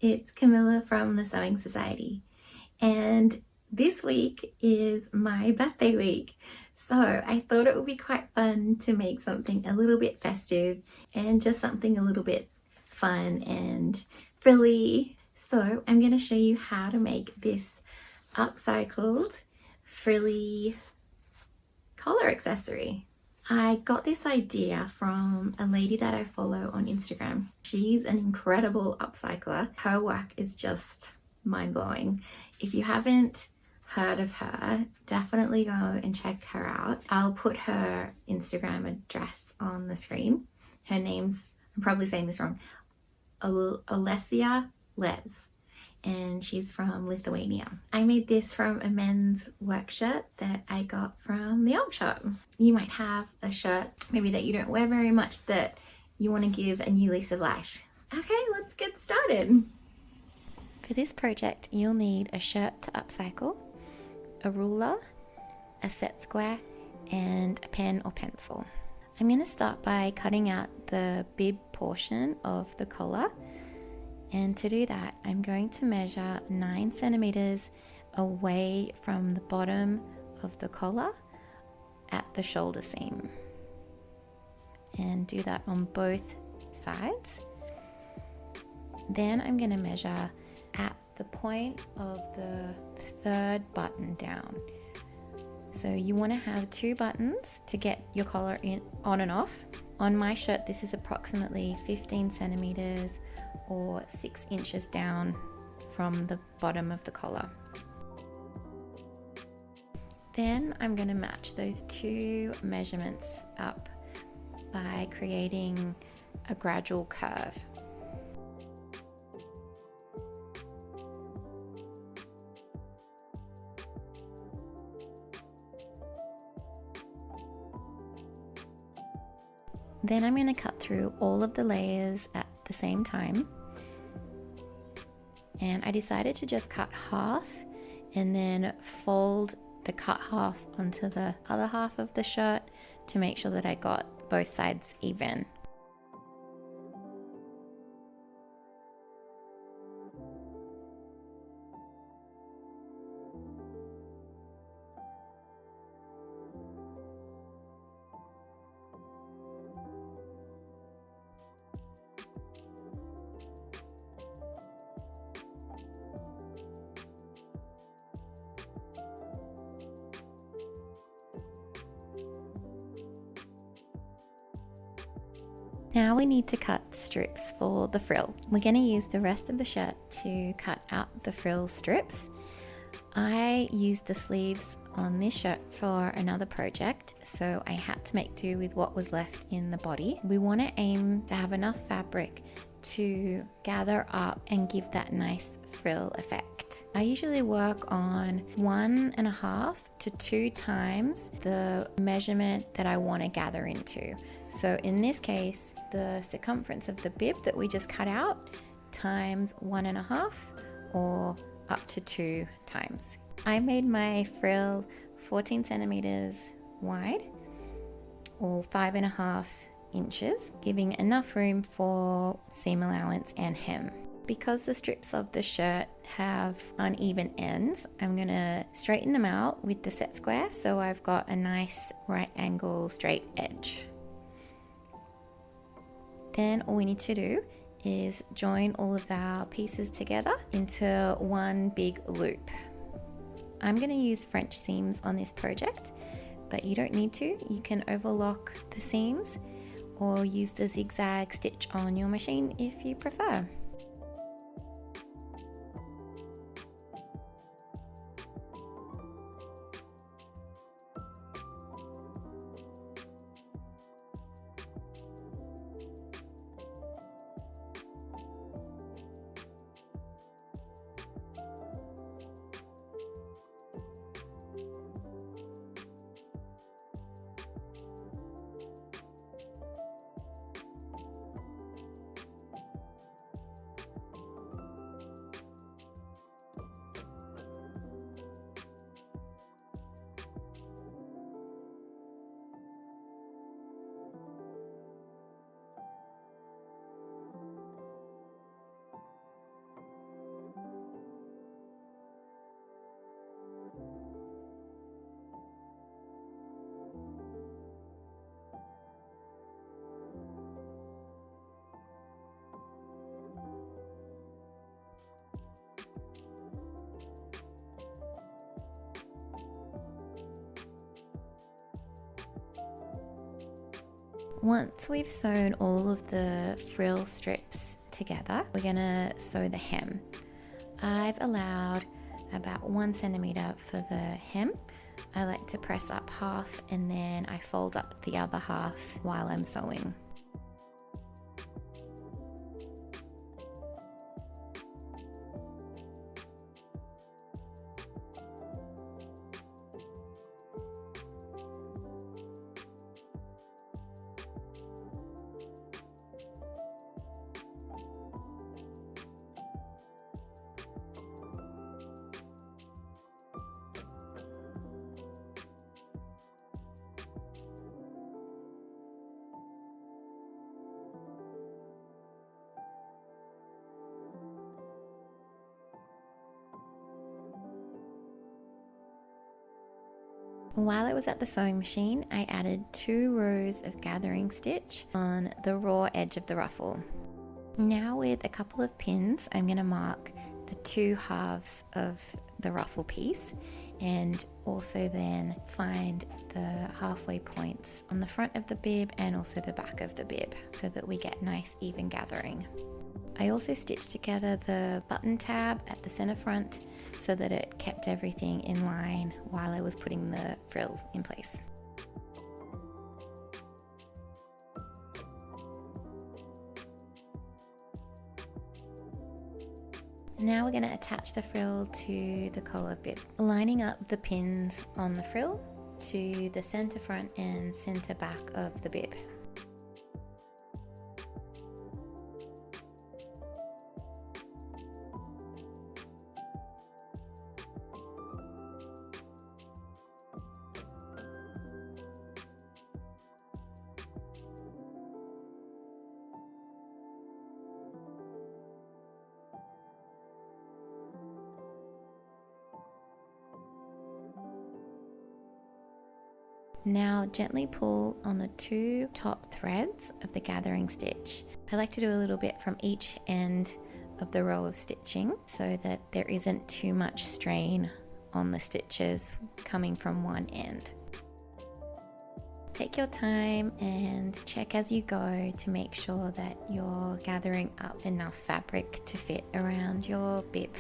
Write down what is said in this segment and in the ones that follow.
it's Camilla from the Sewing Society, and this week is my birthday week. So I thought it would be quite fun to make something a little bit festive and just something a little bit fun and frilly. So I'm going to show you how to make this upcycled frilly collar accessory. I got this idea from a lady that I follow on Instagram. She's an incredible upcycler. Her work is just mind-blowing. If you haven't heard of her, definitely go and check her out. I'll put her Instagram address on the screen. Her name's, I'm probably saying this wrong, Alessia Les, and she's from Lithuania. I made this from a men's work shirt that I got from the op shop. You might have a shirt maybe that you don't wear very much that you want to give a new lease of life. Okay, let's get started. For this project, you'll need a shirt to upcycle, a ruler, a set square, and a pen or pencil. I'm going to start by cutting out the bib portion of the collar. And to do that, I'm going to measure 9 centimeters away from the bottom of the collar at the shoulder seam. And do that on both sides. Then I'm going to measure at the point of the third button down. So you want to have 2 buttons to get your collar on and off. On my shirt, this is approximately 15 centimeters or 6 inches down from the bottom of the collar. Then I'm going to match those 2 measurements up by creating a gradual curve. Then I'm going to cut through all of the layers at the same time. And I decided to just cut half and then fold the cut half onto the other half of the shirt to make sure that I got both sides even. Now we need to cut strips for the frill. We're going to use the rest of the shirt to cut out the frill strips. I used the sleeves on this shirt for another project, so I had to make do with what was left in the body. We want to aim to have enough fabric to gather up and give that nice frill effect. I usually work on 1.5 to 2 times the measurement that I want to gather into. So in this case, the circumference of the bib that we just cut out times 1.5 or up to 2 times. I made my frill 14 centimeters wide or 5.5 inches, giving enough room for seam allowance and hem. Because the strips of the shirt have uneven ends, I'm going to straighten them out with the set square so I've got a nice right angle straight edge. Then all we need to do is join all of our pieces together into one big loop. I'm going to use French seams on this project, but you don't need to. You can overlock the seams or use the zigzag stitch on your machine if you prefer. Once we've sewn all of the frill strips together, we're gonna sew the hem. I've allowed about 1 centimeter for the hem. I like to press up half and then I fold up the other half while I'm sewing. While I was at the sewing machine, I added 2 rows of gathering stitch on the raw edge of the ruffle. Now with a couple of pins, I'm going to mark the 2 halves of the ruffle piece and also then find the halfway points on the front of the bib and also the back of the bib so that we get nice even gathering. I also stitched together the button tab at the center front so that it kept everything in line while I was putting the frill in place. Now we're going to attach the frill to the collar bib, lining up the pins on the frill to the center front and center back of the bib. Now gently pull on the 2 top threads of the gathering stitch. I like to do a little bit from each end of the row of stitching so that there isn't too much strain on the stitches coming from one end. Take your time and check as you go to make sure that you're gathering up enough fabric to fit around your bib.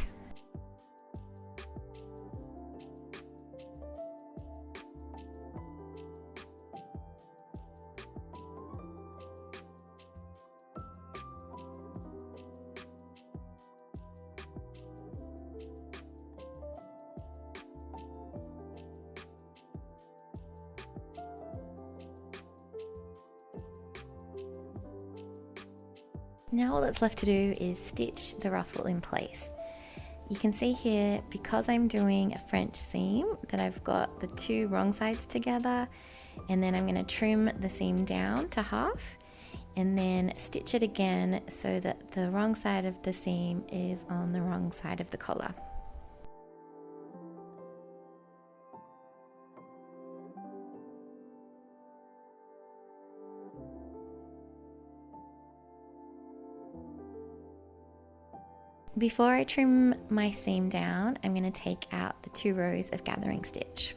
Now all that's left to do is stitch the ruffle in place. You can see here, because I'm doing a French seam, that I've got the 2 wrong sides together, and then I'm going to trim the seam down to half and then stitch it again so that the wrong side of the seam is on the wrong side of the collar. Before I trim my seam down, I'm going to take out the 2 rows of gathering stitch.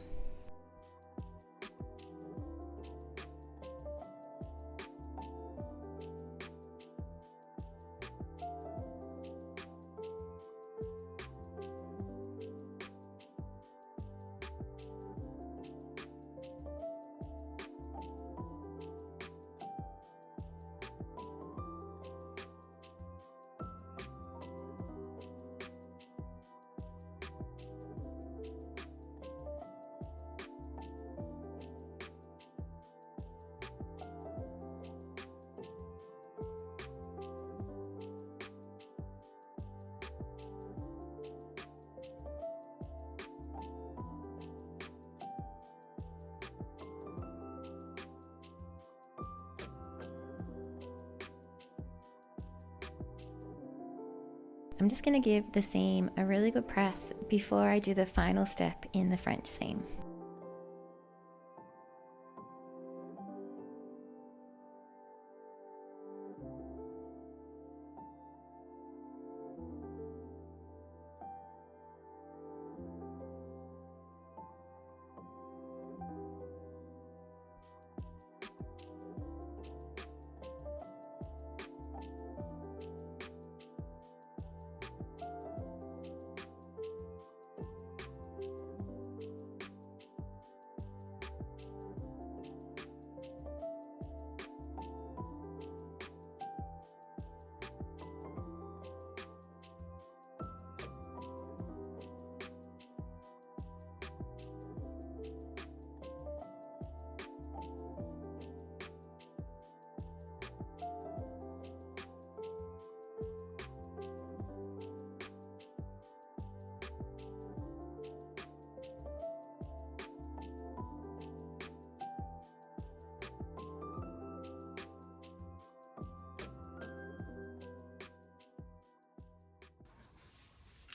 I'm just going to give the seam a really good press before I do the final step in the French seam.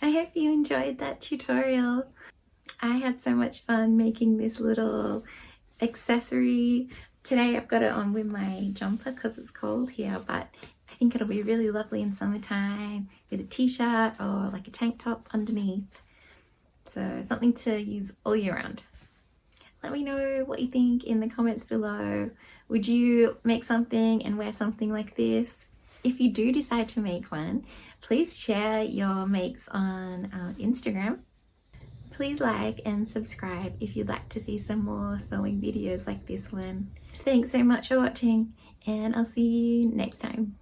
I hope you enjoyed that tutorial. I had so much fun making this little accessory. Today I've got it on with my jumper because it's cold here, but I think it'll be really lovely in summertime with a t-shirt or like a tank top underneath. So something to use all year round. Let me know what you think in the comments below. Would you make something and wear something like this? If you do decide to make one, please share your makes on Instagram. Please like and subscribe if you'd like to see some more sewing videos like this one. Thanks so much for watching, and I'll see you next time.